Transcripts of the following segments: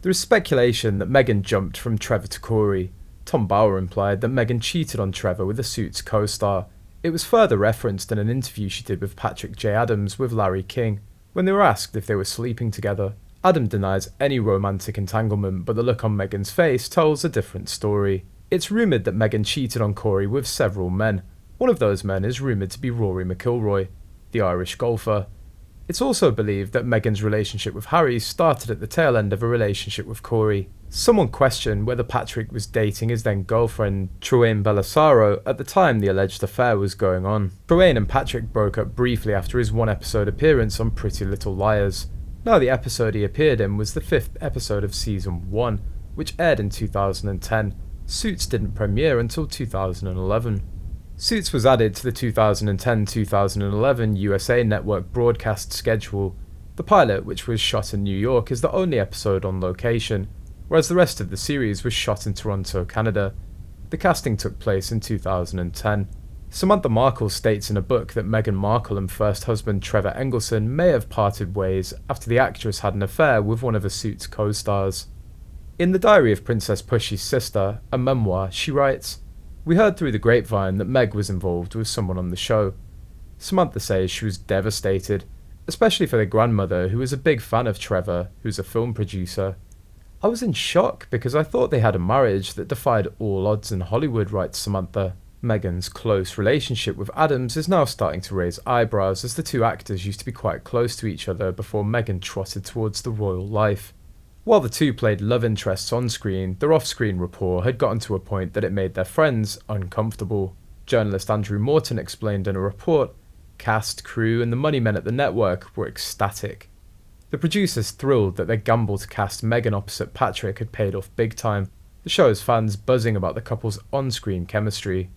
There is speculation that Meghan jumped from Trevor to Corey. Tom Bauer implied that Meghan cheated on Trevor with a Suits co-star. It was further referenced in an interview she did with Patrick J. Adams with Larry King, when they were asked if they were sleeping together. Adam denies any romantic entanglement, but the look on Meghan's face tells a different story. It's rumoured that Meghan cheated on Corey with several men. One of those men is rumoured to be Rory McIlroy, the Irish golfer. It's also believed that Meghan's relationship with Harry started at the tail end of a relationship with Corey. Someone questioned whether Patrick was dating his then girlfriend, Truane Bellisario, at the time the alleged affair was going on. Truane and Patrick broke up briefly after his one-episode appearance on Pretty Little Liars. Now the episode he appeared in was the 5th episode of Season 1, which aired in 2010. Suits didn't premiere until 2011. Suits was added to the 2010-2011 USA Network broadcast schedule. The pilot, which was shot in New York, is the only episode on location, whereas the rest of the series was shot in Toronto, Canada. The casting took place in 2010. Samantha Markle states in a book that Meghan Markle and first husband Trevor Engelson may have parted ways after the actress had an affair with one of her Suits co-stars. In The Diary of Princess Pushy's Sister, a memoir, she writes, "We heard through the grapevine that Meg was involved with someone on the show. Samantha says she was devastated, especially for their grandmother, who was a big fan of Trevor, who's a film producer. I was in shock because I thought they had a marriage that defied all odds in Hollywood," writes Samantha. Meghan's close relationship with Adams is now starting to raise eyebrows, as the two actors used to be quite close to each other before Meghan trotted towards the royal life. While the two played love interests on screen, their off-screen rapport had gotten to a point that it made their friends uncomfortable. Journalist Andrew Morton explained in a report, "Cast, crew and the money men at the network were ecstatic. The producers thrilled that their gamble to cast Meghan opposite Patrick had paid off big time. The show's fans buzzing about the couple's on-screen chemistry.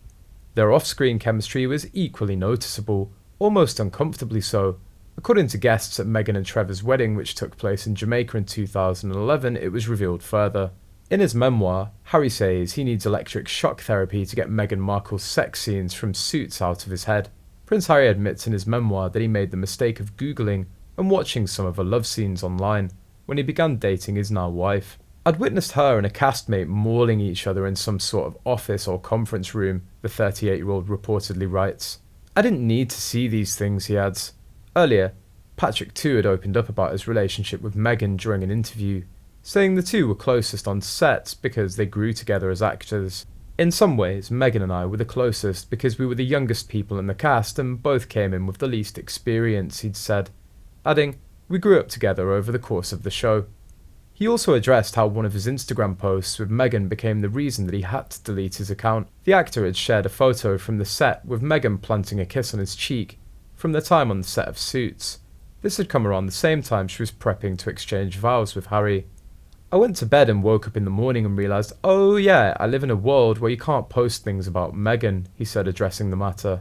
Their off-screen chemistry was equally noticeable, almost uncomfortably so. According to guests at Meghan and Trevor's wedding, which took place in Jamaica in 2011, it was revealed further. In his memoir, Harry says he needs electric shock therapy to get Meghan Markle's sex scenes from Suits out of his head. Prince Harry admits in his memoir that he made the mistake of Googling and watching some of her love scenes online when he began dating his now wife. "I'd witnessed her and a castmate mauling each other in some sort of office or conference room," the 38-year-old reportedly writes. "I didn't need to see these things," he adds. Earlier, Patrick too had opened up about his relationship with Meghan during an interview, saying the two were closest on set because they grew together as actors. "In some ways, Meghan and I were the closest because we were the youngest people in the cast and both came in with the least experience," he'd said, adding, "We grew up together over the course of the show." He also addressed how one of his Instagram posts with Meghan became the reason that he had to delete his account. The actor had shared a photo from the set with Meghan planting a kiss on his cheek from their time on the set of Suits. This had come around the same time she was prepping to exchange vows with Harry. "I went to bed and woke up in the morning and realised, oh yeah, I live in a world where you can't post things about Meghan," he said, addressing the matter.